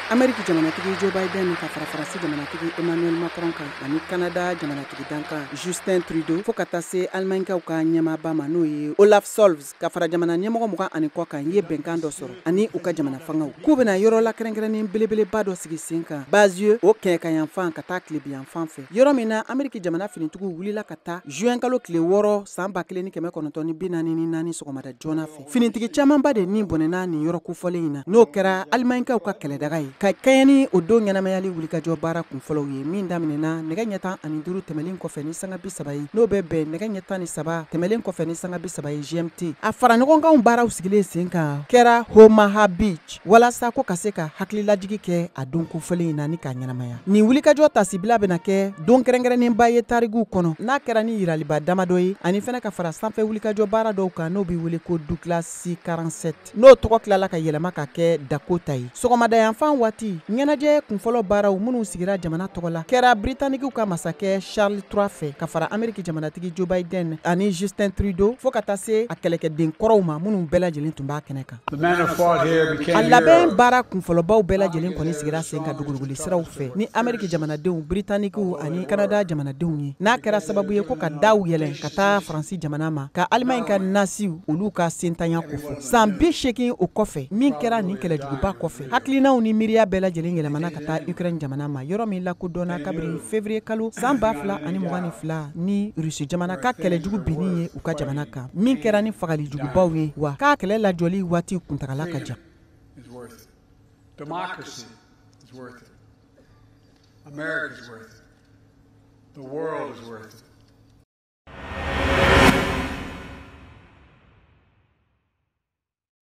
Amérique jamanatigi Joe Biden ka fara Faransi jamanatigi Emmanuel Macron kan ani Canada jamanatigi dankan Justin Trudeau fo ka taa se Alimanikaw ka ɲɛmaaba ma n'o ye Olaf Scholz ka fara jamana ɲɛmɔgɔ 20 kɔ kan ye bɛnkan dɔ sɔrɔ ani u ka jamana fangaw k'u bɛna yɔrɔ la kɛrɛnkɛrɛnnen belebeleba dɔ sigi sen kan Bazieux o kɛɲɛkayanfan ka taa tilebiyanfan fɛ yɔrɔ min na Amérique jamana finitigiw wulila ka taa juin kalo tile 6 san 1944 sɔgɔmada joona fɛ finitigi camanba de nin bɔnɛna nin yɔrɔ kofɔlen in na n'o kɛra Alimanikaw ka kɛlɛdaga ye ka kɛɲɛni o don ɲɛnamayali wulikajɔ baara kunfɔlɔw ye min daminɛna nɛgɛ ɲɛ 15 tɛmɛlen kɔfɛ ni sanga 30 ye n'o bɛ bɛn nɛgɛ ɲɛ 13 tɛmɛlen kɔfɛ ni sanga 30 ye GMT a fara ɲɔgɔnkanw baaraw sigilen sen kan kɛra Omaha Beach walasa ko ka se ka hakililajigi kɛ a don kofɔlen in na ni k'a ɲɛnamaya nin wulikajɔ tasibila bɛna kɛ don kɛrɛnkɛrɛnnenba ye tariguw kɔnɔ n'a kɛra ni yiraliba damadɔ ye ani fɛnɛ ka fara sanfɛ wulikajɔ baara dɔw kan n'o bɛ wele ko Douglas C-47 n'o tɔgɔ tilala ka yɛlɛma ka kɛ Dakota ye sɔgɔmadayanfan waati ɲɛnajɛ kunfɔlɔ baaraw minnu sigira jamana tɔgɔ la kɛra Britanikiw ka masakɛ Charles III fɛ ka fara Amérique jamanatigi Joe Biden ani Justin Trudeau fo ka taa se a kɛlɛkɛden kɔrɔw ma minnu bɛɛ lajɛlen tun b'a kɛnɛ kan a labɛn baara kunfɔlɔbaw bɛɛ lajɛlen kɔni sigira sen ka duguluguli siraw fɛ ni Amérique jamanadenw Britanikiw ani Canada jamanadenw ye n'a kɛra sababu ye ko ka daw yɛlɛn ka taa Faransi jamana ma ka Alimaɲi ka nasiw olu ka sentanya kofɔ san 80 o kɔfɛ min kɛra nin kɛlɛjuguba kɔfɛ hakilinaw ni miiriya bɛɛ lajɛlen yɛlɛmana ka taa Ukraine jamana ma yɔrɔ min lakodɔnna kabiri février kalo san 2022 ni Rusi jamana ka kɛlɛjugu binni ye u ka jamana kan min kɛra ni fagalijugubaw ye wa k'a kɛlɛ lajɔli waati kuntagala ka jan. Democracy is worth it. America is worth it. The world is worth it.